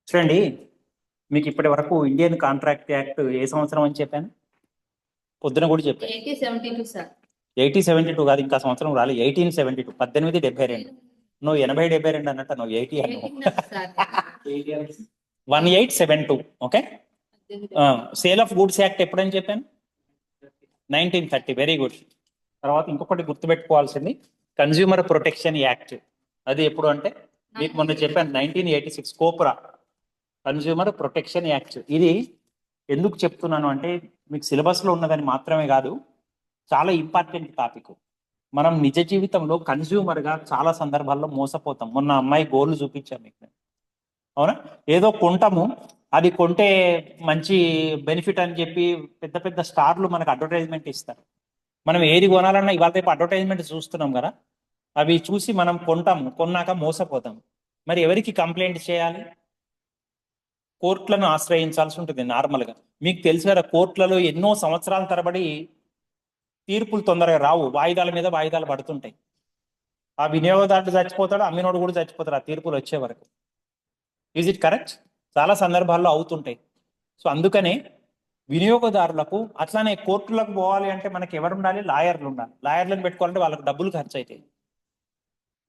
చూడండి, మీకు ఇప్పటి వరకు ఇండియన్ కాంట్రాక్ట్ యాక్ట్ ఏ సంవత్సరం అని చెప్పాను? పొద్దున కూడా చెప్పాను 1872 సార్. 1872 కాదు, ఇంకా సంవత్సరం రాలి. 1872, 1872. నువ్వు 80-72 అన్నట్టు నువ్వు 80 అన్నావు. 1872. Okay. Sale of goods act ఎప్పుడని చెప్పాను? 1930. Very good. తర్వాత ఇంకొకటి గుర్తుపెట్టుకోవాల్సింది, కన్జ్యూమర్ ప్రొటెక్షన్ యాక్ట్. అది ఎప్పుడు అంటే మీకు మొన్న చెప్పాను, 1986. Khopra, consumer protection act. ఇది ఎందుకు చెప్తున్నాను అంటే మీకు సిలబస్లో ఉన్నదని మాత్రమే కాదు, చాలా ఇంపార్టెంట్ టాపిక్. మనం నిజ జీవితంలో కన్జ్యూమర్గా చాలా సందర్భాల్లో మోసపోతాం. మొన్న అమ్మాయి గోల్డ్ చూపించాం మీకు, అవునా? ఏదో కొంటాము, అది కొంటే మంచి బెనిఫిట్ అని చెప్పి పెద్ద పెద్ద స్టార్లు మనకు అడ్వర్టైజ్మెంట్ ఇస్తారు. మనం ఏది కొనాలన్నా ఇవాళ రేపు అడ్వర్టైజ్మెంట్ చూస్తున్నాం కదా, అవి చూసి మనం కొంటాము, కొన్నాక మోసపోతాం. మరి ఎవరికి కంప్లైంట్ చేయాలి? కోర్టులను ఆశ్రయించాల్సి ఉంటుంది నార్మల్గా. మీకు తెలుసు కదా, కోర్టులలో ఎన్నో సంవత్సరాల తరబడి తీర్పులు తొందరగా రావు, వాయిదాల మీద వాయిదాలు పడుతుంటాయి. ఆ వినియోగదారుడు చచ్చిపోతాడు, అమ్మినోడు కూడా చచ్చిపోతాడు ఆ తీర్పులు వచ్చే వరకు. Is it correct? చాలా సందర్భాల్లో అవుతుంటాయి. సో అందుకనే వినియోగదారులకు, అట్లానే కోర్టులకు పోవాలి అంటే మనకి ఎవరు ఉండాలి? లాయర్లు ఉండాలి. లాయర్లను పెట్టుకోవాలంటే వాళ్ళకి డబ్బులు ఖర్చు అవుతాయి,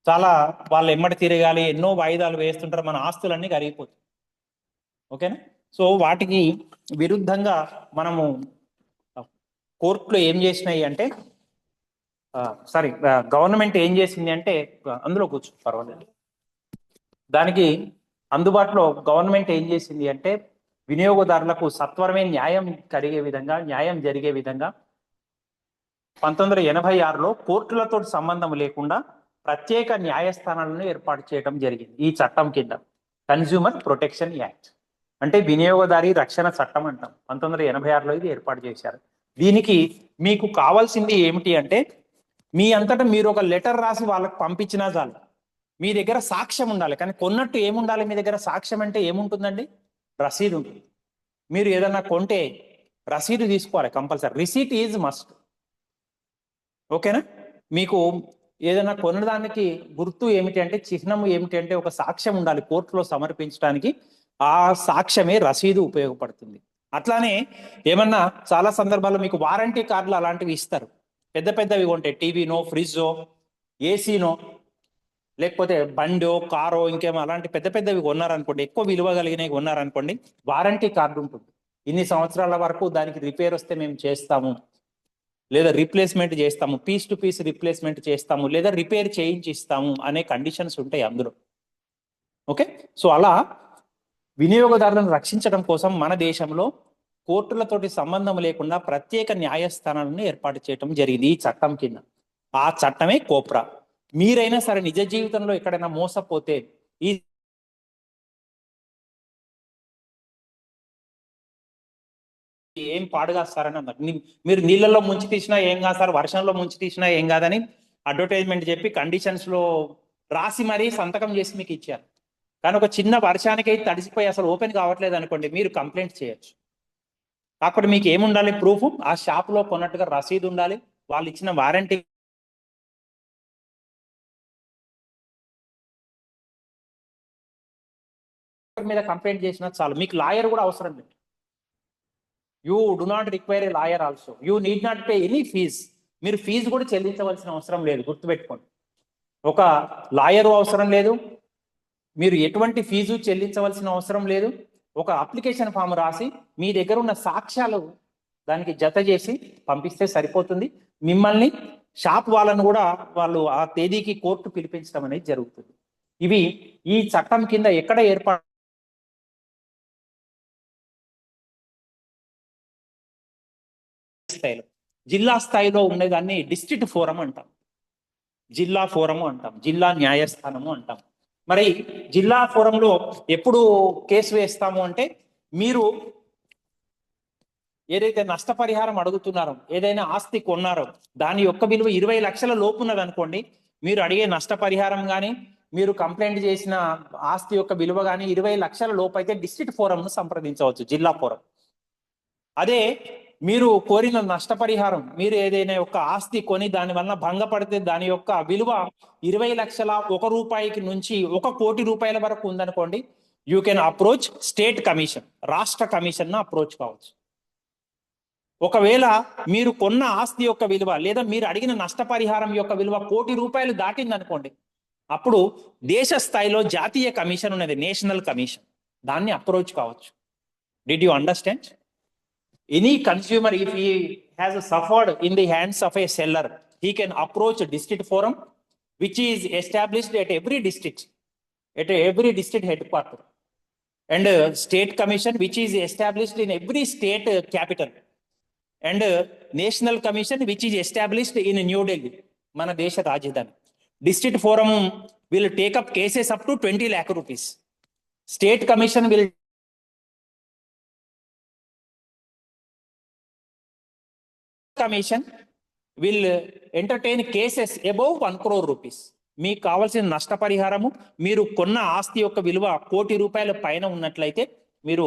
చాలా వాళ్ళు ఎమ్మటి తిరగాలి, ఎన్నో వాయిదాలు వేస్తుంటారు, మన ఆస్తులన్నీ కరిగిపోతాయి. ఓకేనా? సో వాటికి విరుద్ధంగా మనము కోర్టులో ఏం చేసినాయి అంటే, సారీ, గవర్నమెంట్ ఏం చేసింది అంటే, అందులో కూర్చో పర్వాలేదు, దానికి అందుబాటులో గవర్నమెంట్ ఏం చేసింది అంటే వినియోగదారులకు సత్వరమే న్యాయం కలిగే విధంగా, న్యాయం జరిగే విధంగా 1986లో కోర్టులతో సంబంధం లేకుండా ప్రత్యేక న్యాయస్థానాలను ఏర్పాటు చేయడం జరిగింది. ఈ చట్టం కింద కన్జ్యూమర్ ప్రొటెక్షన్ యాక్ట్ అంటే వినియోగదారి రక్షణ చట్టం అంటాం. 1986లో ఇది ఏర్పాటు చేశారు. దీనికి మీకు కావాల్సింది ఏమిటి అంటే, మీ అంతటా మీరు ఒక లెటర్ రాసి వాళ్ళకి పంపించినా చాలు. మీ దగ్గర సాక్ష్యం ఉండాలి. కానీ కొన్నట్టు ఏముండాలి మీ దగ్గర? సాక్ష్యం అంటే ఏముంటుందండి? రసీదు ఉంటుంది. మీరు ఏదన్నా కొంటే రసీదు తీసుకోవాలి కంపల్సరీ. Receipt is must. ఓకేనా? మీకు ఏదైనా కొనడానికి గుర్తు ఏమిటి అంటే, చిహ్నం ఏమిటి అంటే ఒక సాక్ష్యం ఉండాలి కోర్టులో సమర్పించడానికి. ఆ సాక్ష్యమే రసీదు ఉపయోగపడుతుంది. అట్లానే ఏమన్నా చాలా సందర్భాల్లో మీకు వారంటీ కార్డులు అలాంటివి ఇస్తారు. పెద్ద పెద్దవి కొంటే, టీవీనో, ఫ్రిడ్జో, ఏసీనో, లేకపోతే బండో, కారో, ఇంకేమో అలాంటి పెద్ద పెద్దవి కొన్నారనుకోండి, ఎక్కువ విలువ కలిగినవి కొన్నారనుకోండి, వారంటీ కార్డు ఉంటుంది. ఇన్ని సంవత్సరాల వరకు దానికి రిపేర్ వస్తే మేము చేస్తాము, లేదా రీప్లేస్మెంట్ చేస్తాము, పీస్ టు పీస్ రీప్లేస్మెంట్ చేస్తాము, లేదా రిపేర్ చేయించి ఇస్తాము అనే కండిషన్స్ ఉంటాయి అందులో. ఓకే. సో అలా వినియోగదారులను రక్షించడం కోసం మన దేశంలో కోర్టులతోటి సంబంధం లేకుండా ప్రత్యేక న్యాయస్థానాలను ఏర్పాటు చేయడం జరిగింది ఈ చట్టం కింద. ఆ చట్టమే కోప్రా. మీరైనా సరే నిజ జీవితంలో ఎక్కడైనా మోసపోతే ఈ ఏం పాడుగాస్తారని అన్నారు. మీరు నీళ్ళలో ముంచి తీసినా ఏం కాదు సార్, వర్షంలో ముంచి తీసినా ఏం కాదని అడ్వర్టైజ్మెంట్ చెప్పి కండిషన్స్ లో రాసి మరీ సంతకం చేసి మీకు ఇచ్చారు. కానీ ఒక చిన్న వర్షానికి తడిసిపోయి అసలు ఓపెన్ కావట్లేదు అనుకోండి, మీరు కంప్లైంట్ చేయొచ్చు. కాకపోతే మీకు ఏముండాలి? ప్రూఫ్. ఆ షాప్ లో కొన్నట్టుగా రసీదు ఉండాలి, వాళ్ళు ఇచ్చిన వారంటీ మీద కంప్లైంట్ చేసినా చాలు. మీకు లాయర్ కూడా అవసరం లేదు. You do not require a lawyer also. You need not pay any fees. మీరు ఫీజు కూడా చెల్లించవలసిన అవసరం లేదు, గుర్తుపెట్టుకోండి. ఒక లాయరు అవసరం లేదు, మీరు ఎటువంటి ఫీజు చెల్లించవలసిన అవసరం లేదు. ఒక అప్లికేషన్ ఫామ్ రాసి మీ దగ్గర ఉన్న సాక్ష్యాలు దానికి జత చేసి పంపిస్తే సరిపోతుంది. మిమ్మల్ని, షాప్ వాళ్ళను కూడా వాళ్ళు ఆ తేదీకి కోర్టు పిలిపించడం అనేది జరుగుతుంది. ఇవి ఈ చట్టం కింద ఎక్కడ ఏర్పాటు స్థాయిలో, జిల్లా స్థాయిలో ఉండేదాన్ని డిస్ట్రిక్ట్ ఫోరం అంటాం, జిల్లా ఫోరము అంటాం, జిల్లా న్యాయస్థానము అంటాం. మరి జిల్లా ఫోరంలో ఎప్పుడు కేసు వేస్తాము అంటే, మీరు ఏదైతే నష్టపరిహారం అడుగుతున్నారో, ఏదైనా ఆస్తి కొన్నారో దాని యొక్క విలువ 20 లక్షల లోపు ఉన్నది అనుకోండి, మీరు అడిగే నష్టపరిహారం కానీ మీరు కంప్లైంట్ చేసిన ఆస్తి యొక్క విలువ కానీ 20 లక్షల లోపు అయితే డిస్ట్రిక్ట్ ఫోరంను సంప్రదించవచ్చు, జిల్లా ఫోరం. అదే మీరు కోరిన నష్టపరిహారం, మీరు ఏదైనా ఒక ఆస్తి కొని దాని వలన భంగపడితే దాని యొక్క విలువ 20 లక్షల 1 రూపాయికి నుంచి 1 కోటి రూపాయల వరకు ఉందనుకోండి, you can approach state commission, రాష్ట్ర కమిషన్ అప్రోచ్ కావచ్చు. ఒకవేళ మీరు కొన్న ఆస్తి యొక్క విలువ లేదా మీరు అడిగిన నష్టపరిహారం యొక్క విలువ ₹1,00,00,000 దాటింది అనుకోండి, అప్పుడు దేశ స్థాయిలో జాతీయ కమిషన్ ఉన్నది, నేషనల్ కమిషన్, దాన్ని అప్రోచ్ కావచ్చు. Did you understand? Any consumer if he has suffered in the hands of A seller, he can approach a district forum which is established at every district headquarter, and state commission which is established in every state capital, and national commission which is established in New Delhi, mana desha rajdhani. District forum will take up cases up to 20 lakh rupees. State commission will entertain cases above 1 crore rupees. మీకు కావాల్సిన నష్టపరిహారము, మీరు కొన్న ఆస్తి యొక్క విలువ ₹1,00,00,000 పైన ఉన్నట్లయితే మీరు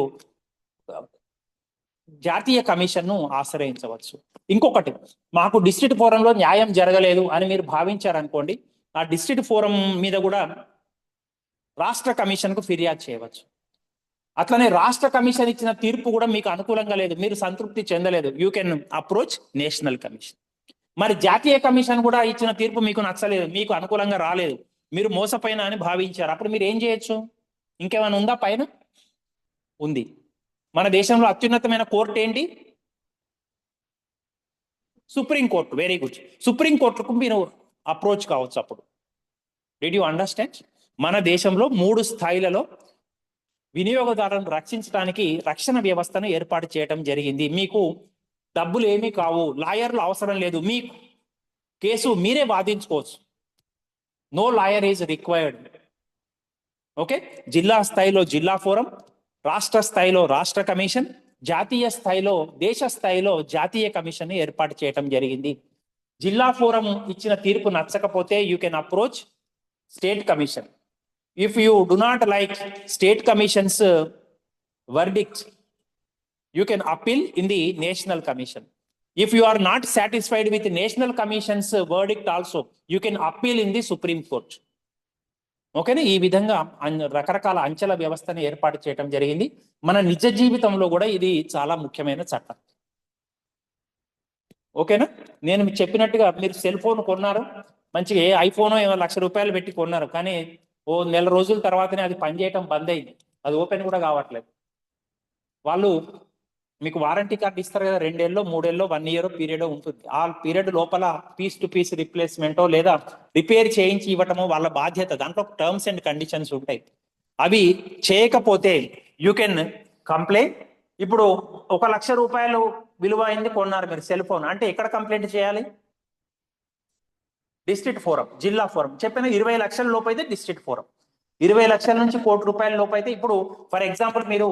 జాతీయ కమిషన్ను ఆశ్రయించవచ్చు. ఇంకొకటి, మాకు డిస్ట్రిక్ట్ ఫోరంలో న్యాయం జరగలేదు అని మీరు భావించారనుకోండి, ఆ డిస్ట్రిక్ట్ ఫోరం మీద కూడా రాష్ట్ర కమిషన్కు ఫిర్యాదు చేయవచ్చు. అట్లనే రాష్ట్ర కమిషన్ ఇచ్చిన తీర్పు కూడా మీకు అనుకూలంగా లేదు, మీరు సంతృప్తి చెందలేదు, you can approach national commission. మరి జాతీయ కమిషన్ కూడా ఇచ్చిన తీర్పు మీకు నచ్చలేదు, మీకు అనుకూలంగా రాలేదు, మీరు మోసపోయిన అని భావించారు, అప్పుడు మీరు ఏం చేయొచ్చు? ఇంకేమైనా ఉందా పైన? ఉంది. మన దేశంలో అత్యున్నతమైన కోర్టు ఏంటి? Supreme court. Very good. Supreme కోర్టుకు మీరు అప్రోచ్ కావచ్చు అప్పుడు. Did you understand? మన దేశంలో 3 స్థాయిలలో వినియోగదారులను రక్షించడానికి రక్షణ వ్యవస్థను ఏర్పాటు చేయడం జరిగింది. మీకు డబ్బులు ఏమీ కావు, లాయర్లు అవసరం లేదు, మీ కేసు మీరే వాదించుకోవచ్చు. No lawyer is required. Okay. జిల్లా స్థాయిలో జిల్లా ఫోరం, రాష్ట్ర స్థాయిలో రాష్ట్ర కమిషన్, జాతీయ స్థాయిలో దేశ స్థాయిలో జాతీయ కమిషన్ ఏర్పాటు చేయడం జరిగింది. జిల్లా ఫోరం ఇచ్చిన తీర్పు నచ్చకపోతే you can approach state commission. If you do not like state commission's verdict, you can appeal in the national commission. If you are not satisfied with the national commission's verdict also, you can appeal in the Supreme Court. ఓకేనా? ఈ విధంగా రకరకాల అంచెల వ్యవస్థను ఏర్పాటు చేయడం జరిగింది. మన నిజ జీవితంలో కూడా ఇది చాలా ముఖ్యమైన చట్టం. ఓకేనా? నేను మీకు చెప్పినట్టుగా మీరు సెల్ ఫోన్ కొన్నారు, మంచిగా ఏ ఐఫోనో ఏమో ₹1,00,000 పెట్టి కొన్నారు, కానీ ఓ నెల రోజుల తర్వాతనే అది పనిచేయటం బంద్ అయింది, అది ఓపెన్ కూడా కావట్లేదు. వాళ్ళు మీకు వారంటీ కార్డు ఇస్తారు కదా, 2 ఏళ్ళో 3 ఏళ్ళో 1 ఇయర్ పీరియడ్ ఉంటుంది. ఆ పీరియడ్ లోపల పీస్ టు పీస్ రిప్లేస్మెంటో లేదా రిపేర్ చేయించి ఇవ్వటమో వాళ్ళ బాధ్యత. దాంట్లో టర్మ్స్ అండ్ కండిషన్స్ ఉంటాయి. అవి చేయకపోతే యూ కెన్ కంప్లైంట్. ఇప్పుడు ₹1,00,000 విలువ అయింది, కొన్నారు మీరు సెల్ ఫోన్, అంటే ఎక్కడ కంప్లైంట్ చేయాలి? డిస్ట్రిక్ట్ ఫోరం, జిల్లా ఫోరం. చెప్పిన 20 లక్షల లోపు అయితే డిస్ట్రిక్ట్ ఫోరం, 20 లక్షల నుంచి ₹1,00,00,000 లోపు అయితే. ఇప్పుడు ఫర్ ఎగ్జాంపుల్ మీరు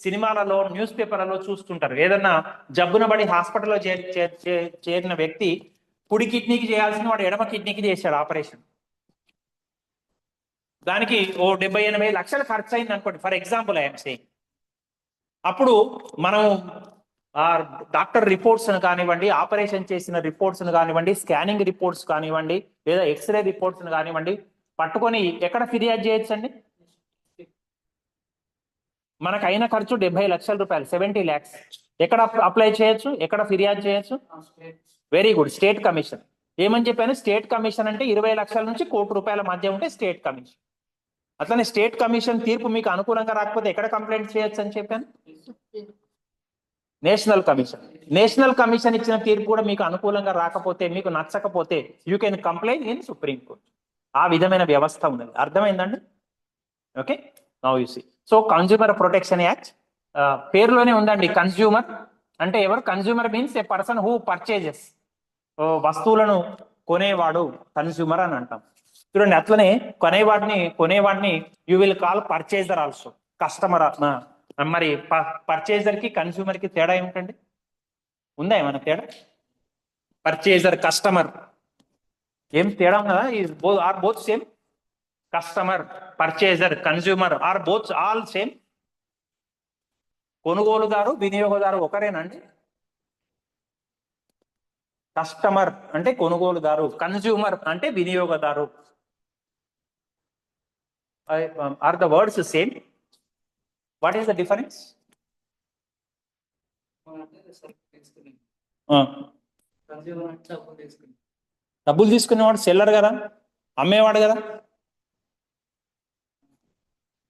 సినిమాలలో న్యూస్ పేపర్లలో చూస్తుంటారు, ఏదన్నా జబ్బున పడి హాస్పిటల్లో చేరిన వ్యక్తి కుడి కిడ్నీకి చేయాల్సిన వాడు ఎడమ కిడ్నీకి చేశాడు ఆపరేషన్, దానికి ఓ 70-80 లక్షలు ఖర్చు అయింది అనుకోండి, ఫర్ ఎగ్జాంపుల్ ఐఎమ్ సేయింగ్. అప్పుడు మనం ఆ డాక్టర్ రిపోర్ట్స్ కానివ్వండి, ఆపరేషన్ చేసిన రిపోర్ట్స్ కానివ్వండి, స్కానింగ్ రిపోర్ట్స్ కానివ్వండి, లేదా ఎక్స్రే రిపోర్ట్స్ కానివ్వండి పట్టుకొని ఎక్కడ ఫిర్యాదు చేయొచ్చు అండి? మనకు అయిన ఖర్చు ₹70 లక్షలు, 70 lakhs. ఎక్కడ అప్లై చేయొచ్చు, ఎక్కడ ఫిర్యాదు చేయొచ్చు? Very good, state commission. ఏమని చెప్పాను? స్టేట్ కమిషన్ అంటే 20 లక్షల నుంచి ₹1,00,00,000 మధ్య ఉంటే స్టేట్ కమిషన్. అట్లనే స్టేట్ కమిషన్ తీర్పు మీకు అనుకూలంగా రాకపోతే ఎక్కడ కంప్లైంట్ చేయొచ్చు అని చెప్పాను? National commission. నేషనల్ కమిషన్ ఇచ్చిన తీర్పు కూడా మీకు అనుకూలంగా రాకపోతే, మీకు నచ్చకపోతే you can complaint in supreme court. ఆ విధమైన వ్యవస్థ ఉన్నది. అర్థమైందండి? Okay, now you see. So consumer protection act పేరులోనే ఉందండి. కన్స్యూమర్ అంటే ఎవరు? Consumer means a person who purchases. వస్తువులను కొనేవాడు కన్స్యూమర్ అని అంటాం. చూడండి, అట్లనే కొనేవాడిని you will call purchaser also. Customer. మరి పర్చేజర్ కి కన్స్యూమర్ కి తేడా ఏమిటండి? ఉందా ఏమైనా తేడా? పర్చేజర్, కస్టమర్ ఏం తేడా కదా? Are both same. Customer, purchaser, consumer are both all same. కొనుగోలుదారు, వినియోగదారు ఒకరేనండి. కస్టమర్ అంటే కొనుగోలుదారు, కన్స్యూమర్ అంటే వినియోగదారు. Are the words same? What is the difference? డబ్బులు తీసుకునేవాడు సెల్లర్ కదా, అమ్మేవాడు కదా.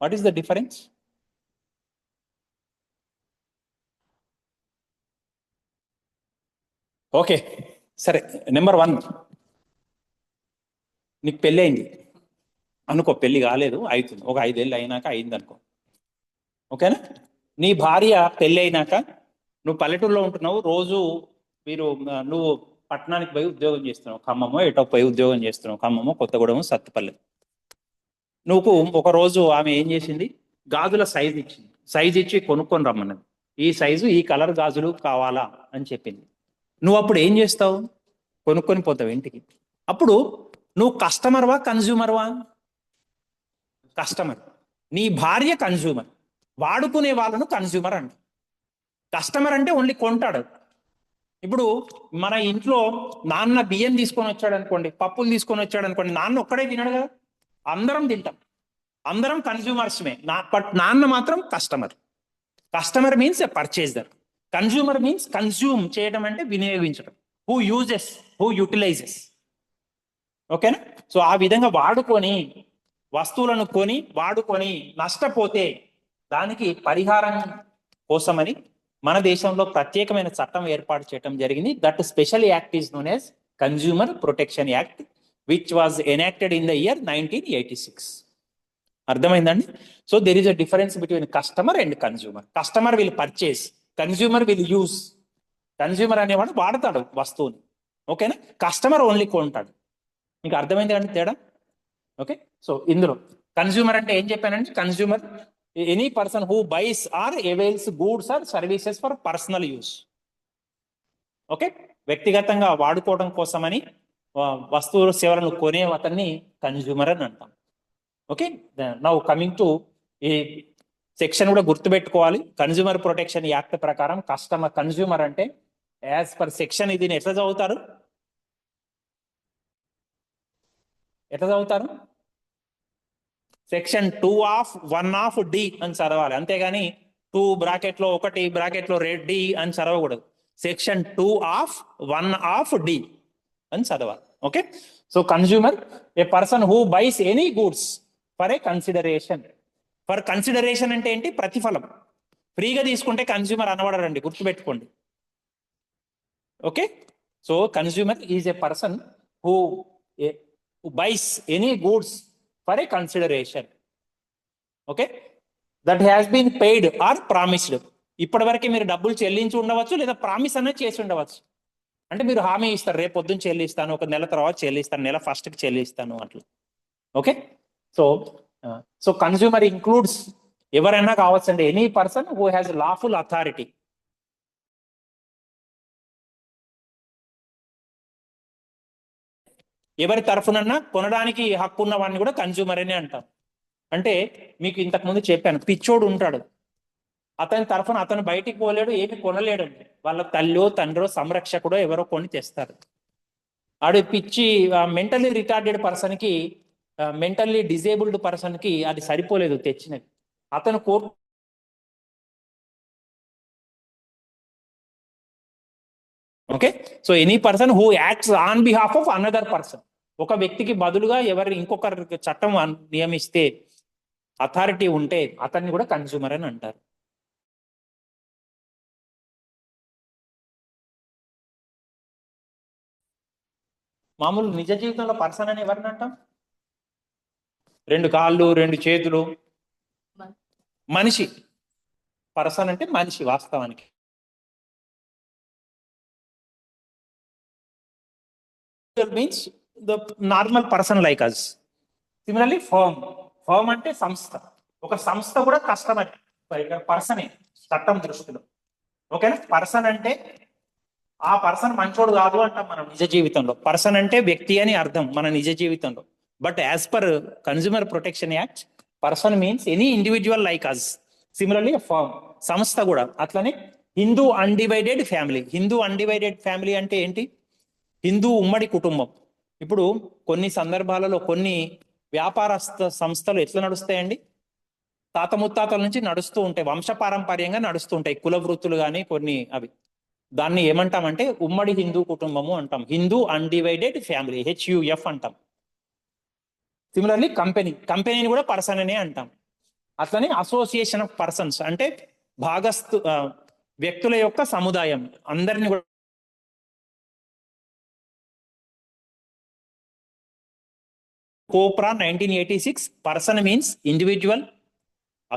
What is the difference? Okay సరే, నెంబర్ 1, నీకు పెళ్ళి అయింది అనుకో, పెళ్లి కాలేదు అవుతుంది, ఒక 5 ఏళ్ళు అయినాక అయింది అనుకో, ఓకేనా. నీ భార్య పెళ్ళి అయినాక నువ్వు పల్లెటూరులో ఉంటున్నావు, రోజు నువ్వు పట్టణానికి పోయి ఉద్యోగం చేస్తున్నావు, ఖమ్మమో ఎటో పోయి ఉద్యోగం చేస్తున్నావు, ఖమ్మమో కొత్తగూడెమో సత్తుపల్లి. నువ్వు ఒక రోజు ఆమె ఏం చేసింది, గాజుల సైజు ఇచ్చింది, సైజు ఇచ్చి కొనుక్కొని రమ్మన్నది, ఈ సైజు ఈ కలర్ గాజులు కావాలా అని చెప్పింది. నువ్వు అప్పుడు ఏం చేస్తావు? కొనుక్కొని పోతావు ఇంటికి. అప్పుడు నువ్వు కస్టమర్వా కన్జ్యూమర్వా? కస్టమర్. నీ భార్య కన్జ్యూమర్, వాడుకునే వాళ్ళను కన్జ్యూమర్ అంట. కస్టమర్ అంటే ఓన్లీ కొంటాడు. ఇప్పుడు మన ఇంట్లో నాన్న బియ్యం తీసుకొని వచ్చాడు అనుకోండి, పప్పులు తీసుకొని వచ్చాడు అనుకోండి, నాన్న ఒక్కడే తినడు కదా, అందరం తింటాం, అందరం కన్జ్యూమర్స్మే. బట్ నాన్న మాత్రం customer. Customer means a purchaser, consumer means consume చేయడం అంటే వినియోగించడం, హూ యూజెస్, హూ యూటిలైజెస్. ఓకేనా. సో ఆ విధంగా వాడుకొని వస్తువులను కొని వాడుకొని నష్టపోతే దానికి పరిహారం కోసమని మన దేశంలో ప్రత్యేకమైన చట్టం ఏర్పాటు చేయడం జరిగింది. That special act is known as consumer protection act, which was enacted in the year 1986. అర్థమైందండి? So there is a difference between customer and consumer. Customer will purchase, consumer will use. Consumer అనేవాడు వాడతాడు వస్తువుని, ఓకేనా. Customer only కొంటాడు. మీకు అర్థమైంది కండి తేడా? Okay. So ఇందులో కన్జ్యూమర్ అంటే ఏం చెప్పానంటే, consumer any person who buys or avails goods or services for personal use. Okay, వ్యక్తిగతంగా వాడుకోవడం కోసమని వస్తువులు సేవలను కొనే అతన్ని కన్జ్యూమర్ అని అంటాం. ఓకే, నౌ కమింగ్ టు ఈ సెక్షన్ కూడా గుర్తుపెట్టుకోవాలి. కన్జ్యూమర్ ప్రొటెక్షన్ యాక్ట్ ప్రకారం కన్జ్యూమర్ అంటే యాజ్ పర్ సెక్షన్, ఇది ఎట్లా చదువుతారు? సెక్షన్ 2 ఆఫ్ 1 ఆఫ్ డి అని చదవాలి, అంతేగాని 2 బ్రాకెట్లో 1 బ్రాకెట్లో డి అని చదవకూడదు. సెక్షన్ 2 ఆఫ్ 1 ఆఫ్ డి అని చదవాలి. Okay. So consumer a person who buys any goods for a consideration. For consideration అంటే ఏంటి? ప్రతిఫలం. ఫ్రీగా తీసుకుంటే కన్జ్యూమర్ అనబడరండి, గుర్తుపెట్టుకోండి. Okay. So consumer is a person who buys any goods for a consideration. Okay, that has been paid or promised. ఇప్పటి వరకు మీరు డబ్బులు చెల్లించి ఉండవచ్చు, లేదా ప్రామిస్ అనేది చేసి ఉండవచ్చు. అంటే మీరు హామీ ఇస్తారు, రేపు పొద్దున్న చెల్లిస్తాను, ఒక నెల తర్వాత చెల్లిస్తాను, నెల ఫస్ట్కి చెల్లిస్తాను అట్లా. ఓకే. సో కన్జ్యూమర్ ఇంక్లూడ్స్ ఎవరైనా కావచ్చండి, any person who has lawful authority. ఎవరి తరఫునన్నా కొనడానికి హక్కు ఉన్న వాడిని కూడా కన్జ్యూమర్ అని అంటాం. అంటే మీకు ఇంతకు ముందు చెప్పాను, పిచ్చోడు ఉంటాడు, అతని తరఫున అతను బయటికి పోలేడు, ఏమి కొనలేడు అంటే వాళ్ళ తల్లో తండ్రో సంరక్షకుడో ఎవరో కొని తెస్తారు. ఆడు పిచ్చి మెంటల్లీ రిటార్డెడ్ పర్సన్కి, మెంటల్లీ డిజేబుల్డ్ పర్సన్కి అది సరిపోలేదు తెచ్చినది. అతను court okay. So any person who acts on behalf of another person, ఒక వ్యక్తికి బదులుగా ఇంకొకరికి చట్టం నియమిస్తే, అథారిటీ ఉంటే అతన్ని కూడా కన్జ్యూమర్ అని అంటారు. మామూలు నిజ జీవితంలో పర్సన్ అని ఎవరిని అంటాం? 2 కాళ్ళు 2 చేతులు, మనిషి. పర్సన్ అంటే మనిషి వాస్తవానికి. Means the normal person like us. Similarly firm అంటే సంస్థ. ఒక సంస్థ కూడా కస్టమర్ పర్సనే చట్టం దృష్టిలో. ఓకేనా. పర్సన్ అంటే ఆ పర్సన్ మంచోడు కాదు అంటాం మనం నిజ జీవితంలో. పర్సన్ అంటే వ్యక్తి అని అర్థం మన నిజ జీవితంలో. But as per consumer protection act, person means any individual like us. Similarly firm, సంస్థ కూడా అట్లనే. Hindu undivided family. Hindu undivided family అంటే ఏంటి? హిందూ ఉమ్మడి కుటుంబం. ఇప్పుడు కొన్ని సందర్భాలలో కొన్ని వ్యాపార సంస్థలు ఎట్లా నడుస్తాయండి? తాత ముత్తాతల నుంచి నడుస్తూ ఉంటాయి, వంశపారంపర్యంగా నడుస్తూ ఉంటాయి, కుల వృత్తులు కానీ కొన్ని అవి. దాన్ని ఏమంటామంటే ఉమ్మడి హిందూ కుటుంబము అంటాం, హిందూ అన్డివైడెడ్ ఫ్యామిలీ, HUF అంటాం. సిమిలర్లీ కంపెనీని కూడా పర్సన్ అనే అంటాం. అట్లనే అసోసియేషన్ ఆఫ్ పర్సన్స్ అంటే వ్యక్తుల యొక్క సముదాయం, అందరిని కూడా. COPRA 1986, person means individual,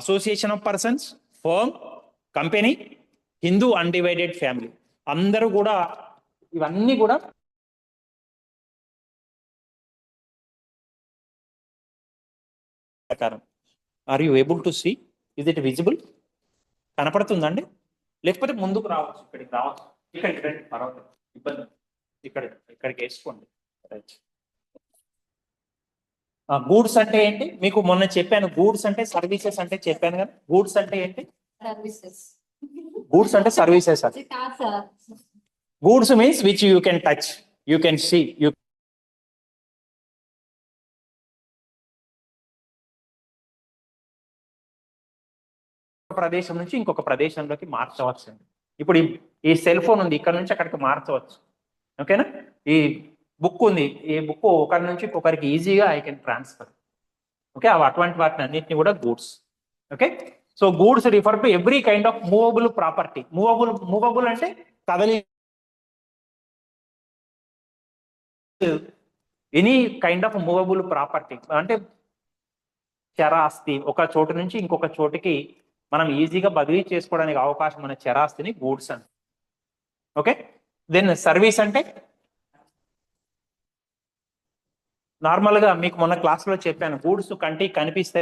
association of persons, firm, company, Hindu undivided family, అందరూ కూడా ఇవన్నీ కూడా ప్రకారం. Are you able to see? Is it visible? కనపడుతుందండి? లేకపోతే ముందుకు రావచ్చు, ఇక్కడికి రావచ్చు, ఇక్కడికి రండి, పర్వాలేదు, ఇబ్బంది. ఇక్కడికి వేసుకోండి. రైట్. గూడ్స్ అంటే ఏంటి మీకు మొన్న చెప్పాను, గూడ్స్ అంటే సర్వీసెస్ అంటే చెప్పాను కదా. గూడ్స్ అంటే ఏంటి? గూడ్స్ అంటే services. Goods means which you can touch, you can see, you ప్రదేశం నుంచి ఇంకొక ప్రదేశంలోకి మార్చవచ్చు. ఇప్పుడు ఈ సెల్ ఫోన్ ఉంది, ఇక్కడ నుంచి అక్కడికి మార్చవచ్చు. ఓకేనా? ఈ బుక్ ఉంది, ఈ బుక్ ఒకరి నుంచి ఒకరికి ఈజీగా ఐ కెన్ ట్రాన్స్ఫర్. ఓకే, అటువంటి వాటిని అన్నింటినీ కూడా goods. Okay, so goods refer to every kind of movable property. Movable అంటే కదలి, any kind of movable property అంటే చరాస్తి, ఒక చోటు నుంచి ఇంకొక చోటుకి మనం ఈజీగా బదిలీ చేసుకోవడానికి అవకాశం ఉన్న చరాస్తిని గూడ్స్ అని. ఓకే, దెన్ సర్వీస్ అంటే నార్మల్ గా మీకు మొన్న క్లాస్ లో చెప్పాను, గూడ్స్ కంటికి కనిపిస్తే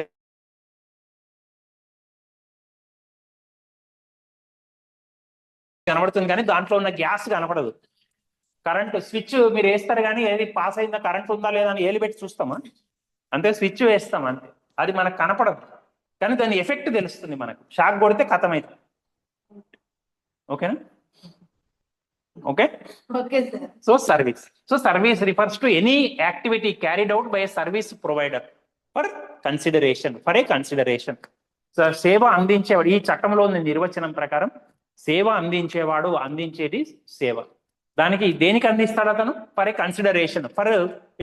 కనబడుతుంది కానీ దాంట్లో ఉన్న గ్యాస్ కనపడదు. కరెంట్ స్విచ్ మీరు వేస్తారు కానీ ఏది పాస్ అయిందా, కరెంట్ ఉందా లేదా అని ఏలు పెట్టి చూస్తామా? అంతే, స్విచ్ వేస్తాం అంతే, అది మనకు కనపడదు కానీ దాని ఎఫెక్ట్ తెలుస్తుంది మనకు. షాక్ కొడితే ఖతం అవుతుంది. ఓకేనా? Okay, so service refers to any activity carried out by a service provider for a consideration. So సేవ అందించేవాడు, ఈ చట్టంలో ఉంది నిర్వచనం ప్రకారం సేవ అందించేవాడు, అందించేది సేవ. దానికి దేనికి అందిస్తాడు అతను? For a consideration, for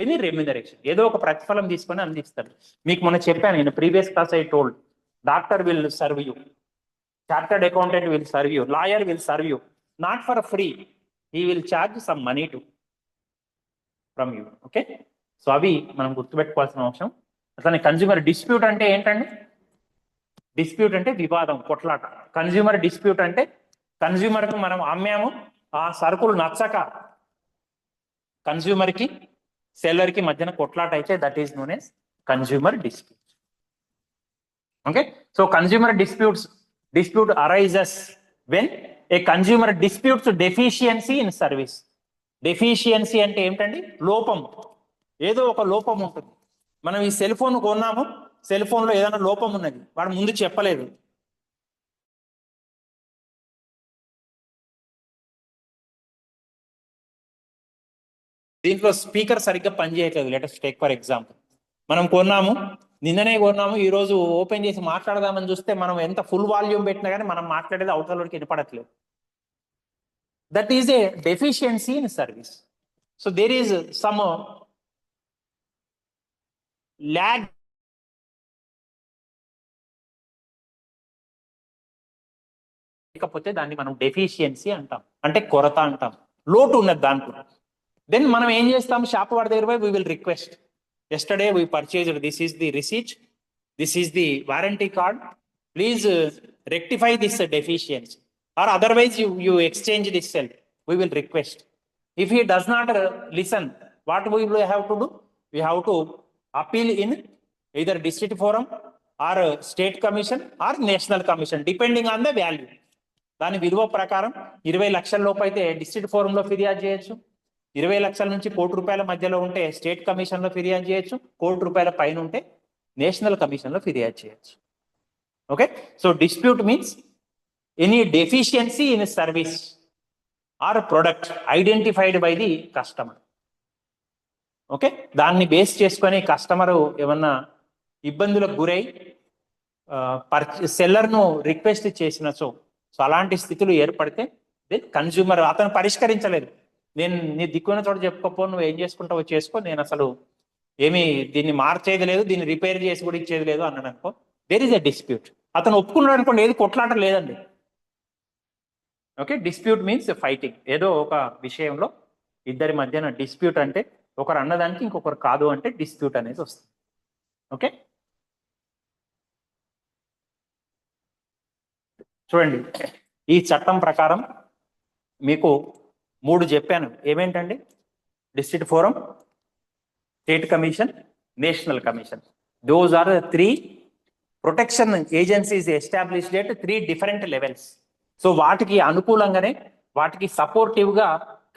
any remuneration, ఏదో ఒక ప్రతిఫలం తీసుకొని అందిస్తాడు. మీకు మొన్న చెప్పాను నేను previous class, I told doctor will serve you, chartered accountant will serve you, lawyer will serve you, not for free, he will charge some money from you. Okay, so అవి మనం గుర్తుపెట్టుకోవాల్సిన అవసరం. అసలు కన్జ్యూమర్ డిస్ప్యూట్ అంటే ఏంటండి? Dispute అంటే వివాదం, కొట్లాట. కన్జ్యూమర్ డిస్ప్యూట్ అంటే కన్జ్యూమర్ కు మనం అమ్మాము, ఆ సరుకులు నచ్చక కన్జ్యూమర్ కి సెల్లర్ కి మధ్యన కొట్లాట అయితే that is known as consumer dispute. Okay, so consumer dispute arises when a consumer disputes deficiency in service. Deficiency అంటే ఏమిటండి? లోపం, ఏదో ఒక లోపం ఉంటుంది. మనం ఈ సెల్ ఫోన్ కొన్నాము, సెల్ ఫోన్ లో ఏదైనా లోపం ఉన్నది, వాడు ముందు చెప్పలేదు. దీంట్లో స్పీకర్ సరిగ్గా పనిచేయట్లేదు. లెటెస్ట్ టేక్ ఫర్ ఎగ్జాంపుల్, మనం కొన్నాము, నిన్ననే కొన్నాము, ఈ రోజు ఓపెన్ చేసి మాట్లాడదామని చూస్తే మనం ఎంత ఫుల్ వాల్యూమ్ పెట్టినా కానీ మనం మాట్లాడేది అవతలకి వినపడట్లేదు. That is a deficiency in service. So there is some lag, లేకపోతే దాన్ని మనం డెఫిషియన్సీ అంటాం, అంటే కొరత అంటాం, లోటు ఉన్నది దాంట్లో. దెన్ మనం ఏం చేస్తాం, షాప్ వాడి దగ్గర పోయి we will request, yesterday we purchased, this is the receipt, this is the warranty card, please rectify this deficiency, or otherwise you exchange this cell, we will request. If he does not listen, what we will have to do? We have to appeal in either district forum or state commission or national commission, depending on the value. దాని విలువ ప్రకారం 20 లక్షల లోపు అయితే district ఫోరంలో ఫిర్యాదు చేయొచ్చు, 20 లక్షల నుంచి ₹1,00,00,000 మధ్యలో ఉంటే స్టేట్ కమిషన్ లో ఫిర్యాదు చేయొచ్చు, ₹1,00,00,000 పైన ఉంటే నేషనల్ కమిషన్ లో ఫిర్యాదు చేయొచ్చు. Okay, so dispute means any deficiency in service or product identified by the customer. Okay, దాన్ని బేస్ చేసుకొని కస్టమర్ ఏమన్నా ఇబ్బందులకు గురై సెల్లర్ ను రిక్వెస్ట్ చేసిన సో అలాంటి స్థితులు ఏర్పడితే కన్జ్యూమర్ అతను పరిష్కరించలేదు, నేను నీ దిక్కున చోట చెప్పుకోపో, నువ్వు ఏం చేసుకుంటావో చేసుకో, నేను అసలు ఏమి దీన్ని మార్చేది లేదు, దీన్ని రిపేర్ చేసి కూడా ఇచ్చేది లేదు అన్నాడు అనుకో, దేర్ ఇస్ ఎ డిస్ప్యూట్. అతను ఒప్పుకున్నాడు అనుకోండి, ఏది కొట్లాట లేదండి. Okay, dispute means fighting. ఏదో ఒక విషయంలో ఇద్దరి మధ్యన డిస్ప్యూట్ అంటే ఒకరు అన్నదానికి ఇంకొకరు కాదు అంటే డిస్ప్యూట్ అనేది వస్తుంది. ఓకే, చూడండి, ఈ చట్టం ప్రకారం మీకు 3 చెప్పాను. ఏమేంటండి? District forum, state commission, national commission. Those are 3 protection agencies established at 3 different levels. So వాటికి అనుకూలంగానే, వాటికి సపోర్టివ్ గా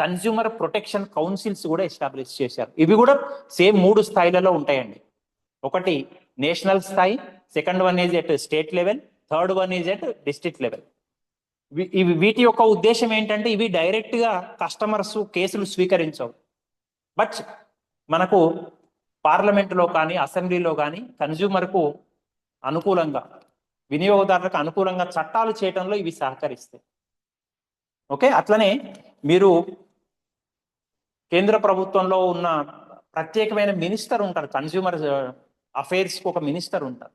కన్స్యూమర్ ప్రొటెక్షన్ కౌన్సిల్స్ కూడా ఎస్టాబ్లిష్ చేశారు. ఇవి కూడా సేమ్ 3 స్థాయిలలో ఉంటాయండి. ఒకటి నేషనల్ స్థాయి, second one is at state level, third one is at district level. వీటి యొక్క ఉద్దేశం ఏంటంటే, ఇవి డైరెక్ట్ గా కస్టమర్స్ కేసులు స్వీకరించవు, బట్ మనకు పార్లమెంటులో కానీ అసెంబ్లీలో కానీ కన్స్యూమర్కు అనుకూలంగా, వినియోగదారులకు అనుకూలంగా చట్టాలు చేయడంలో ఇవి సహకరిస్తాయి. ఓకే, అట్లనే మీరు కేంద్ర ప్రభుత్వంలో ఉన్న ప్రత్యేకమైన మినిస్టర్ ఉంటారు, కన్స్యూమర్ అఫైర్స్కి ఒక మినిస్టర్ ఉంటారు.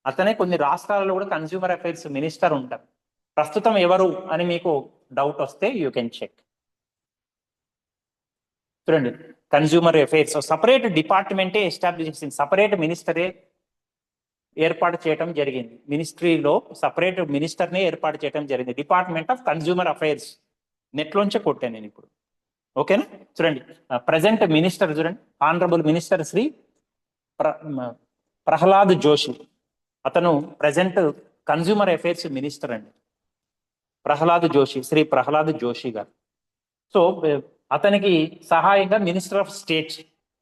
అతనే కొన్ని రాష్ట్రాలలో కూడా కన్స్యూమర్ అఫైర్స్ మినిస్టర్ ఉంటారు. ప్రస్తుతం ఎవరు అని మీకు డౌట్ వస్తే యూ కెన్ చెక్. చూడండి, కన్స్యూమర్ అఫైర్స్ సపరేట్ డిపార్ట్మెంటే ఎస్టాబ్లిష్ చేసింది, సపరేట్ మినిస్టరే ఏర్పాటు చేయడం జరిగింది. మినిస్ట్రీలో సపరేట్ మినిస్టర్నే ఏర్పాటు చేయడం జరిగింది, డిపార్ట్మెంట్ ఆఫ్ కన్స్యూమర్ అఫైర్స్. నెట్లోంచే కొట్టాను నేను ఇప్పుడు. ఓకేనా? చూడండి, ప్రజెంట్ మినిస్టర్ చూడండి, ఆనరబుల్ మినిస్టర్ శ్రీ ప్రహ్లాద్ జోషి. అతను ప్రజెంట్ కన్స్యూమర్ అఫైర్స్ మినిస్టర్ అండి, ప్రహ్లాద్ జోషి, శ్రీ ప్రహ్లాద్ జోషి గారు. సో అతనికి సహాయంగా మినిస్టర్ ఆఫ్ స్టేట్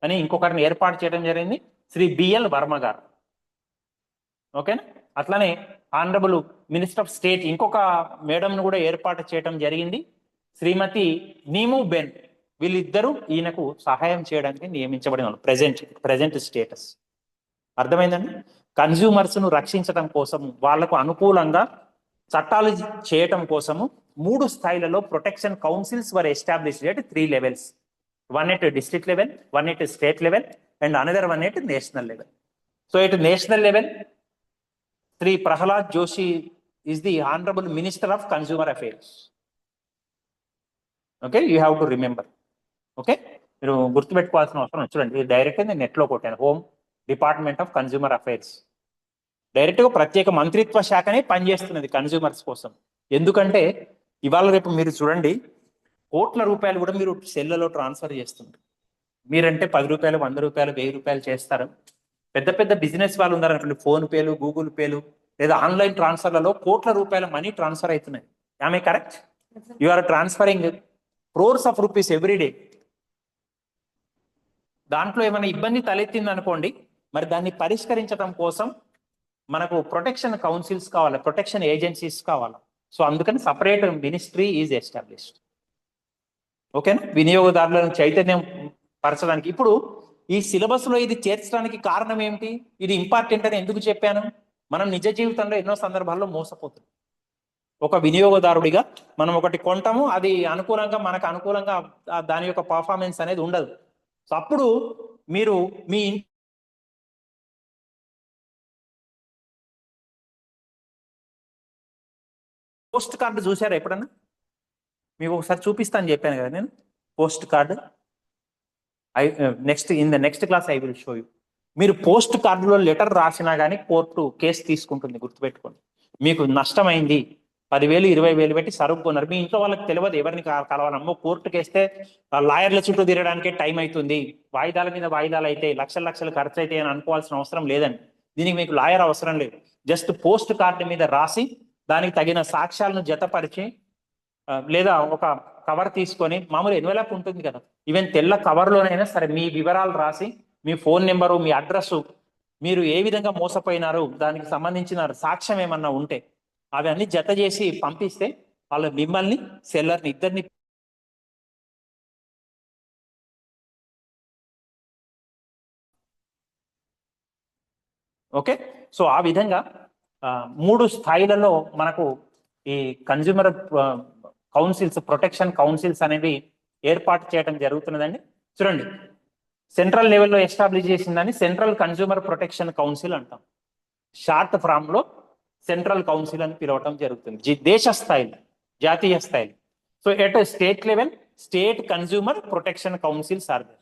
అని ఇంకొకరిని ఏర్పాటు చేయడం జరిగింది, శ్రీ బిఎల్ వర్మ గారు. ఓకేనా? అట్లానే ఆనరబుల్ మినిస్టర్ ఆఫ్ స్టేట్ ఇంకొక మేడంను కూడా ఏర్పాటు చేయడం జరిగింది, శ్రీమతి నీము బెన్. వీళ్ళిద్దరూ ఈయనకు సహాయం చేయడానికి నియమించబడిన వాళ్ళు. ప్రజెంట్ స్టేటస్ అర్థమైందండి. కన్స్యూమర్స్ ను రక్షించడం కోసం, వాళ్లకు అనుకూలంగా చట్టాలు చేయటం కోసము 3 స్థాయిలలో protection councils were established at 3 levels. One at district level, one at state level, and another one at national level. So at national level, Shri Prahlad Joshi is the honourable minister of consumer affairs. Okay, you have to remember. Okay, మీరు గుర్తుపెట్టుకోవాల్సిన అవసరం. చూడండి, direct నేను నెట్లో కొట్టాను, home department of consumer affairs. Direct గా ప్రత్యేక మంత్రిత్వ శాఖనే పనిచేస్తున్నది కన్స్యూమర్స్ కోసం. ఎందుకంటే ఇవాళ రేపు మీరు చూడండి, కోట్ల రూపాయలు కూడా మీరు సెల్లలో ట్రాన్స్ఫర్ చేస్తుంటారు. మీరంటే 10 రూపాయలు, 100 రూపాయలు, 1000 రూపాయలు చేస్తారు. పెద్ద పెద్ద బిజినెస్ వాళ్ళు ఉన్నారనుకోండి, ఫోన్ పేలు, గూగుల్ పేలు, లేదా ఆన్లైన్ ట్రాన్స్ఫర్లలో కోట్ల రూపాయల మనీ ట్రాన్స్ఫర్ అవుతున్నాయి. ఆమె correct? You are transferring crores of rupees every day. దాంట్లో ఏమైనా ఇబ్బంది తలెత్తింది అనుకోండి, మరి దాన్ని పరిష్కరించడం కోసం మనకు ప్రొటెక్షన్ కౌన్సిల్స్ కావాలి, ప్రొటెక్షన్ ఏజెన్సీస్ కావాలి. సో అందుకని సపరేట్ మినిస్ట్రీ ఈజ్ ఎస్టాబ్లిష్డ్. ఓకేనా? వినియోగదారులను చైతన్యం పరచడానికి. ఇప్పుడు ఈ సిలబస్ లో ఇది చేర్చడానికి కారణం ఏమిటి? ఇది ఇంపార్టెంట్ అని ఎందుకు చెప్పాను? మనం నిజ జీవితంలో ఎన్నో సందర్భాల్లో మోసపోతుంది. ఒక వినియోగదారుడిగా మనం ఒకటి కొంటాము, అది అనుకూలంగా, మనకు అనుకూలంగా దాని యొక్క పర్ఫార్మెన్స్ అనేది ఉండదు. సో అప్పుడు మీరు మీ పోస్ట్ కార్డు చూసారా ఎప్పుడన్నా? మీకు ఒకసారి చూపిస్తాను చెప్పాను కదా నేను, post card. Next class I will show you. మీరు పోస్ట్ కార్డులో లెటర్ రాసినా కానీ కోర్టు కేసు తీసుకుంటుంది, గుర్తుపెట్టుకోండి. మీకు నష్టమైంది, 10,000 20,000 పెట్టి సరుకు కొన్నారు, మీ ఇంట్లో వాళ్ళకి తెలియదు ఎవరిని కలవాలమ్మో, కోర్టుకి వేస్తే లాయర్ల చుట్టూ తిరగడానికే టైం అవుతుంది, వాయిదాల మీద వాయిదాలు అయితే లక్షలు ఖర్చు అయితే అని అనుకోవాల్సిన అవసరం లేదండి. దీనికి మీకు లాయర్ అవసరం లేదు. జస్ట్ పోస్ట్ కార్డు మీద రాసి దానికి తగిన సాక్ష్యాలను జతపరిచి, లేదా ఒక కవర్ తీసుకొని, మామూలు ఎన్వెలప్ ఉంటుంది కదా, ఈవెన్ తెల్ల కవర్లోనైనా సరే మీ వివరాలు రాసి, మీ ఫోన్ నెంబరు, మీ అడ్రస్, మీరు ఏ విధంగా మోసపోయినారు దానికి సంబంధించిన సాక్ష్యం ఏమన్నా ఉంటే అవన్నీ జత చేసి పంపిస్తే వాళ్ళు మిమ్మల్ని, సెల్లర్ని, ఇద్దరిని ఓకే. సో ఆ విధంగా మూడు స్థాయిలలో మనకు ఈ కన్జ్యూమర్ కౌన్సిల్స్, ప్రొటెక్షన్ కౌన్సిల్స్ అనేవి ఏర్పాటు చేయడం జరుగుతున్నదండి. చూడండి, సెంట్రల్ లెవెల్లో ఎస్టాబ్లిష్ చేసిందని సెంట్రల్ కన్జ్యూమర్ ప్రొటెక్షన్ కౌన్సిల్ అంటాం. షార్ట్ ఫామ్ లో సెంట్రల్ కౌన్సిల్ అని పిలవటం జరుగుతుంది దేశ స్థాయిలో, జాతీయ స్థాయిలో. So at state level state consumer protection councils are there.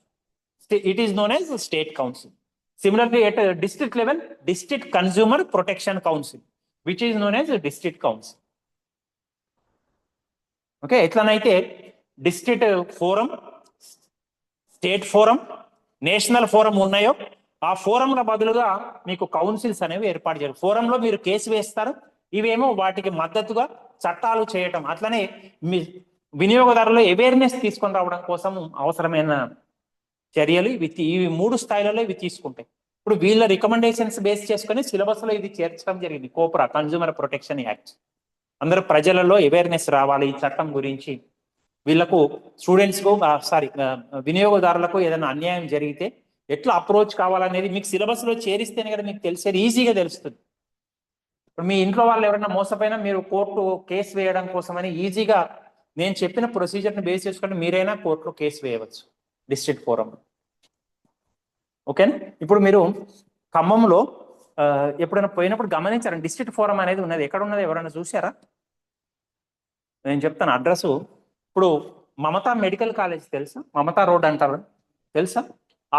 It is known as state council. Similarly, at a district level, district consumer protection council, which is known as a district council. Okay, ఎట్లనైతే district forum, state forum, national forum ఉన్నాయో, ఆ ఫోరంల బదులుగా మీకు councils అనేవి ఏర్పాటు చేయాలి. ఫోరంలో మీరు case వేస్తారు, ఇవేమో వాటికి మద్దతుగా చట్టాలు చేయటం. అట్లనే మీ వినియోగదారులు అవేర్నెస్ తీసుకొని రావడం కోసం అవసరమైన చర్యలు ఇవి మూడు స్థాయిలలో ఇవి తీసుకుంటాయి. ఇప్పుడు వీళ్ళ రికమెండేషన్స్ బేస్ చేసుకుని సిలబస్ లో ఇది చేర్చడం జరిగింది. Khopra, consumer protection act. అందరూ ప్రజలలో అవేర్నెస్ రావాలి ఈ చట్టం గురించి. వీళ్ళకు స్టూడెంట్స్కు వినియోగదారులకు ఏదైనా అన్యాయం జరిగితే ఎట్లా అప్రోచ్ కావాలనేది మీకు సిలబస్ లో చేరిస్తేనే కదా మీకు తెలిసేది, ఈజీగా తెలుస్తుంది. ఇప్పుడు మీ ఇంట్లో వాళ్ళు ఎవరైనా మోసపోయినా మీరు కోర్టు కేసు వేయడం కోసమని ఈజీగా నేను చెప్పిన ప్రొసీజర్ని బేస్ చేసుకుంటే మీరైనా కోర్టులో కేసు వేయవచ్చు డిస్ట్రిక్ట్ ఫోరం. ఓకేనా? ఇప్పుడు మీరు ఖమ్మంలో ఎప్పుడైనా పోయినప్పుడు గమనించారా, డిస్ట్రిక్ట్ ఫోరం అనేది ఉన్నది. ఎక్కడ ఉన్నది ఎవరైనా చూసారా? నేను చెప్తాను అడ్రస్. ఇప్పుడు మమతా మెడికల్ కాలేజ్ తెలుసా? మమతా రోడ్ అంటారు తెలుసా?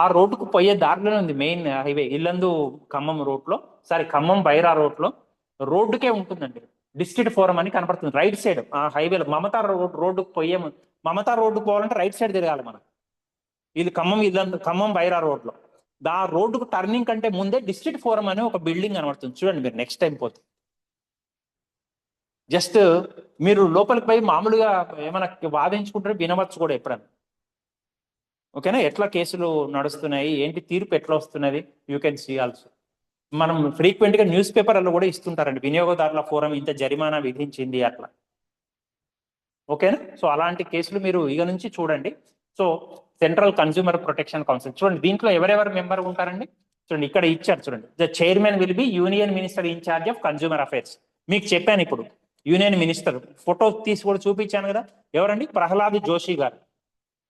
ఆ రోడ్డుకు పోయే దారిలోనే ఉంది మెయిన్ హైవే, ఇల్లందు ఖమ్మం రోడ్లో, ఖమ్మం బైరా రోడ్లో రోడ్డుకే ఉంటుందండి డిస్ట్రిక్ట్ ఫోరం అని కనపడుతుంది. రైట్ సైడ్ ఆ హైవేలో మమతా రోడ్డుకు పోయే, మమతా రోడ్డుకు పోవాలంటే రైట్ సైడ్ తిరగాలి మనం. ఇది ఖమ్మం బైరా రోడ్లో. ఆ రోడ్డుకు టర్నింగ్ కంటే ముందే డిస్ట్రిక్ట్ ఫోరం అనే ఒక బిల్డింగ్ కనబడుతుంది. చూడండి మీరు నెక్స్ట్ టైం పోతే. జస్ట్ మీరు లోపలికి పోయి మామూలుగా ఏమైనా వాదించుకుంటే వినవచ్చు కూడా ఎప్పుడన్నా. ఓకేనా? ఎట్లా కేసులు నడుస్తున్నాయి, ఏంటి తీర్పు ఎట్లా వస్తున్నది, యూ కెన్ సీ ఆల్సో. మనం ఫ్రీక్వెంట్ గా న్యూస్ పేపర్లలో కూడా ఇస్తుంటారండి, వినియోగదారుల ఫోరం ఇంత జరిమానా విధించింది అట్లా. ఓకేనా? సో అలాంటి కేసులు మీరు ఇక నుంచి చూడండి. So central consumer protection council చూడండి, దీంట్లో ఎవరెవరు మెంబర్ ఉంటారండి చూడండి, ఇక్కడ ఇచ్చారు చూడండి. The chairman will be union minister in charge of consumer affairs. మీకు చెప్పాను ఇప్పుడు యూనియన్ మినిస్టర్ ఫోటో తీసి కూడా చూపించాను కదా, ఎవరండి? ప్రహ్లాద్ జోషి గారు.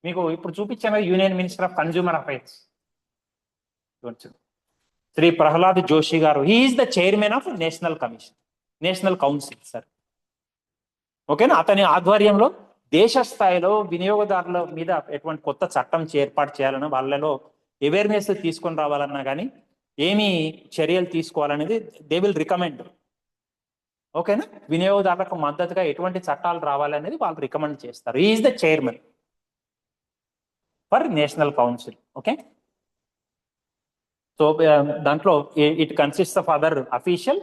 మీకు ఇప్పుడు చూపించాను కదా union minister of consumer affairs, Shri Prahlad Joshi గారు. He is the chairman of national council sir. ఓకేనా? అతని ఆధ్వర్యంలో దేశ స్థాయిలో వినియోగదారుల మీద ఎటువంటి కొత్త చట్టం ఏర్పాటు చేయాలన్నా, వాళ్ళలో అవేర్నెస్ తీసుకొని రావాలన్నా కానీ ఏమి చర్యలు తీసుకోవాలనేది దే విల్ రికమెండ్. ఓకేనా? వినియోగదారులకు మద్దతుగా ఎటువంటి చట్టాలు రావాలనేది వాళ్ళు రికమెండ్ చేస్తారు. Is the chairman for national council. Okay, so దాంట్లో it consist of other official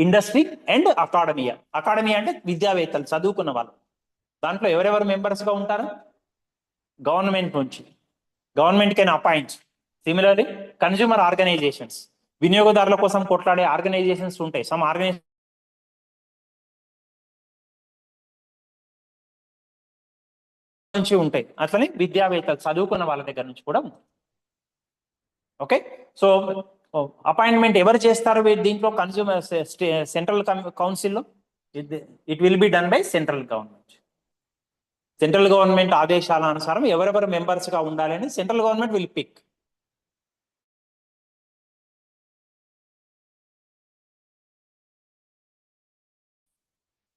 industry and academia. Academia అంటే విద్యావేత్తలు, చదువుకున్న వాళ్ళు. దాంట్లో ఎవరెవరు మెంబర్స్ గా ఉంటారు? గవర్నమెంట్ నుంచి, government can appoint. Similarly consumer organisations, వినియోగదారుల కోసం కొట్లాడే ఆర్గనైజేషన్స్ ఉంటాయి. సమ్ ఆర్గనైజేషన్ నుంచి ఉంటాయి, అట్లనే విద్యావేత్తలు చదువుకున్న వాళ్ళ దగ్గర నుంచి కూడా ఉంటాయి. ఓకే, సో అపాయింట్మెంట్ ఎవరు చేస్తారు దీంట్లో? కన్జ్యూమర్ సెంట్రల్ కౌన్సిల్లో it will be done by central government. Central government ఆదేశాల అనుసారం ఎవరెవరు మెంబర్స్ గా ఉండాలని central government will pick.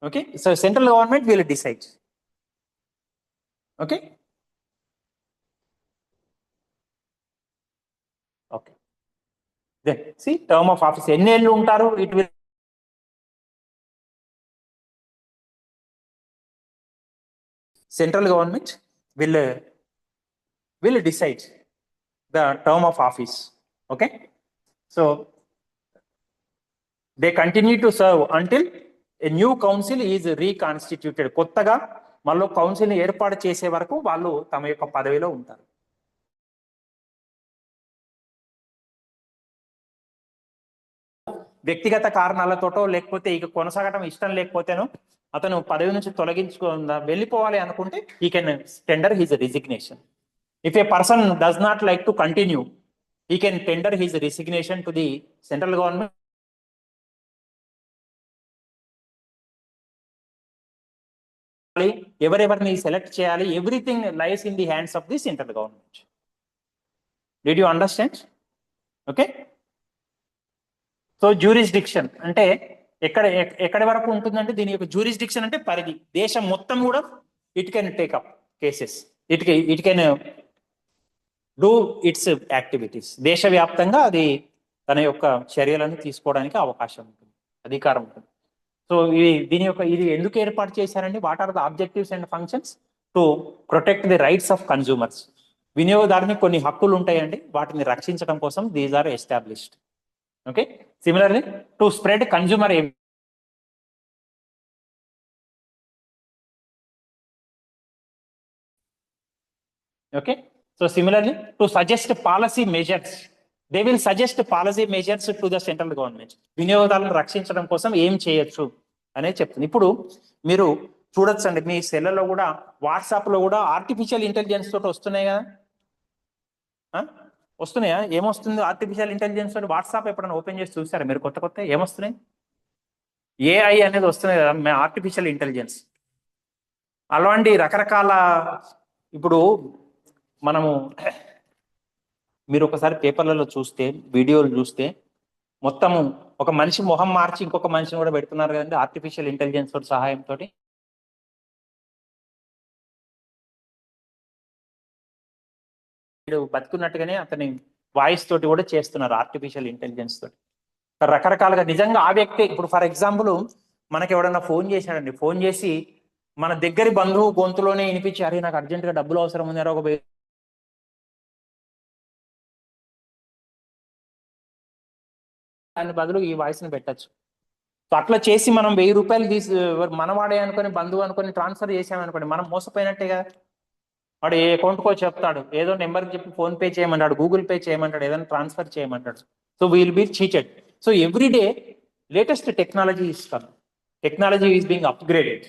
Okay, so central government will decide. Okay, okay, then the term of office ఎన్ని ఏళ్ళు ఉంటారు? It will central government will decide the term of office. Okay, so they continue to serve until a new council is reconstituted. కొత్తగా మళ్ళీ council ఏర్పాటు చేసే వరకు వాళ్ళు తమ యొక్క పదవిలో ఉంటారు. వ్యక్తిగత కారణాలతోటో లేకపోతే ఇక కొనసాగటం ఇష్టం లేకపోతేనో అతను పదవి నుంచి తొలగించుకుందా వెళ్ళిపోవాలి అనుకుంటే ఈ can tender his resignation. If a person does not like to continue, he can tender his resignation to the central government. ఎవరెవరిని సెలెక్ట్ చేయాలి, everything lies in the hands of the central government. Did you understand? Okay. So jurisdiction అంటే ఎక్కడి వరకు ఉంటుందంటే దీని యొక్క jurisdiction అంటే పరిధి, దేశం మొత్తం కూడా it can take up cases, it can do it's activities. దేశవ్యాప్తంగా అది తన యొక్క చర్యలను తీసుకోవడానికి అవకాశం ఉంటుంది, అధికారం ఉంటుంది. సో ఇది ఎందుకు ఏర్పాటు చేశారండి? What are the objectives and functions? To protect the rights of consumers. వినియోగదారుని కొన్ని హక్కులు ఉంటాయండి, వాటిని రక్షించడం కోసం these are established. Okay. Similarly to spread consumer okay. So similarly to suggest policy measures, they will suggest policy measures to the central government. వినియోగదారులను రక్షించడం కోసం ఏం చేయొచ్చు అనేది చెప్తుంది. ఇప్పుడు మీరు చూడొచ్చండి, మీ సెల్లలో కూడా వాట్సాప్ లో కూడా ఆర్టిఫిషియల్ ఇంటెలిజెన్స్ తోటి వస్తున్నాయి కదా, వస్తున్నాయా? ఏమొస్తుంది ఆర్టిఫిషియల్ ఇంటెలిజెన్స్ తోటి? వాట్సాప్ ఎప్పుడైనా ఓపెన్ చేసి చూసారా మీరు? కొత్త ఏమొస్తున్నాయి? ఏఐ అనేది వస్తున్నాయి కదా, ఆర్టిఫిషియల్ ఇంటెలిజెన్స్. అలాంటి రకరకాల, ఇప్పుడు మనము మీరు ఒకసారి పేపర్లలో చూస్తే, వీడియోలు చూస్తే, మొత్తము ఒక మనిషి మొహం మార్చి ఇంకొక మనిషిని కూడా పెడుతున్నారు కదండి ఆర్టిఫిషియల్ ఇంటెలిజెన్స్ తోటి, సహాయంతో. బతుకున్నట్టుగానే అతని వాయిస్ తోటి కూడా చేస్తున్నారు ఆర్టిఫిషియల్ ఇంటెలిజెన్స్ తోటి రకరకాలుగా. నిజంగా ఆ వ్యక్తి, ఇప్పుడు ఫర్ ఎగ్జాంపుల్ మనకి ఎవడన్నా ఫోన్ చేశాడండి, ఫోన్ చేసి మన దగ్గరి బంధువు గొంతులోనే వినిపించి, అరే నాకు అర్జెంటుగా డబ్బులు అవసరం ఉంది, ఒక దాని బదులు ఈ వాయిస్ ని పెట్టచ్చు. సో అట్లా చేసి మనం 1000 రూపాయలు తీసి మనవాడే అనుకొని, బంధువు అనుకొని ట్రాన్స్ఫర్ చేసామనుకోండి, మనం మోసపోయినట్టేగా. వాడు ఏ అకౌంట్కో చెప్తాడు, ఏదో నెంబర్కి చెప్పి ఫోన్ పే చేయమంటాడు, గూగుల్ పే చేయమంటాడు, ఏదైనా ట్రాన్స్ఫర్ చేయమంటాడు. So will be cheated. So every day latest technology ఇస్తాను, technology is being upgraded.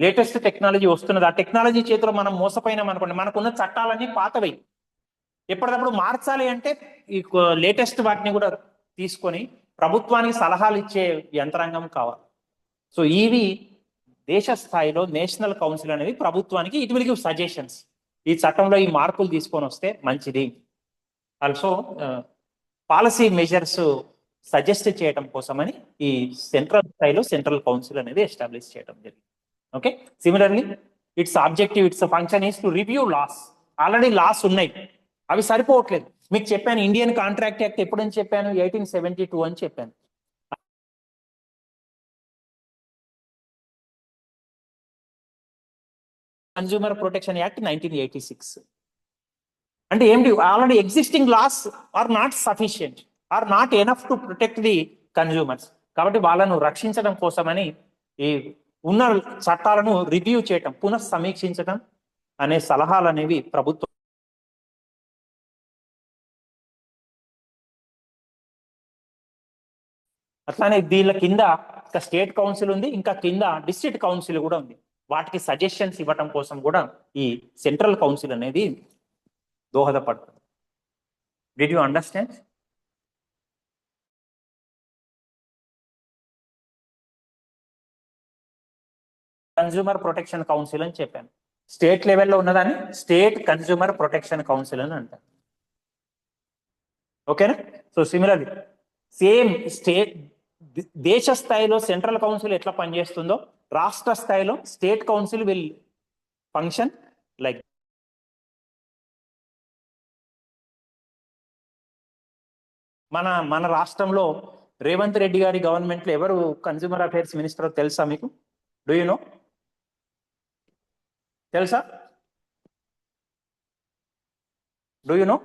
Latest technology వస్తున్నది, ఆ టెక్నాలజీ చేతిలో మనం మోసపోయినాం అనుకోండి, మనకున్న చట్టాలన్నీ పాతవై. ఎప్పటికప్పుడు మార్చాలి అంటే ఈ లేటెస్ట్ వాటిని కూడా తీసుకొని ప్రభుత్వానికి సలహాలు ఇచ్చే యంత్రాంగం కావాలి. సో ఇవి దేశ స్థాయిలో నేషనల్ కౌన్సిల్ అనేది ప్రభుత్వానికి ఇట్ విల్ గివ్ సజెషన్స్, ఈ చట్టంలో ఈ మార్పులు తీసుకొని వస్తే మంచిది. ఆల్సో పాలసీ మెజర్స్ సజెస్ట్ చేయడం కోసమని ఈ సెంట్రల్ స్థాయిలో సెంట్రల్ కౌన్సిల్ అనేది ఎస్టాబ్లిష్ చేయడం జరిగింది. Okay. Similarly its objective, its function is to review laws. Already laws ఉన్నాయి, అవి సరిపోవట్లేదు. మీకు చెప్పాను ఇండియన్ కాంట్రాక్ట్ యాక్ట్ ఎప్పుడని చెప్పాను? 1872 అని చెప్పాను. Consumer protection act 1986. అంటే ఏంటి? Already existing laws are not sufficient, are not enough to protect the consumers. కాబట్టి వాళ్ళను రక్షించడం కోసమని ఈ ఉన్న చట్టాలను రివ్యూ చేయటం, పునఃసమీక్షించడం అనే సలహాలు అనేవి ప్రభుత్వం. అట్లానే దీని కింద ఒక స్టేట్ కౌన్సిల్ ఉంది, ఇంకా కింద డిస్ట్రిక్ట్ కౌన్సిల్ కూడా ఉంది. వాటికి సజెషన్స్ ఇవ్వటం కోసం కూడా ఈ సెంట్రల్ కౌన్సిల్ అనేది దోహదపడుతుంది. Did you understand? Consumer protection council అని చెప్పాను. స్టేట్ లెవెల్లో ఉన్నదాన్ని స్టేట్ కన్జ్యూమర్ ప్రొటెక్షన్ కౌన్సిల్ అని అంటారు. ఓకేనా? సో సిమిలర్లీ సేమ్ స్టేట్, దేశ స్థాయిలో సెంట్రల్ కౌన్సిల్ ఎట్లా పనిచేస్తుందో రాష్ట్ర స్థాయిలో state council will function like. మన రాష్ట్రంలో రేవంత్ రెడ్డి గారి గవర్నమెంట్ లో ఎవరు కన్జ్యూమర్ అఫైర్స్ మినిస్టర్ తెలుసా మీకు? Do you know? తెలుసా? Do you no?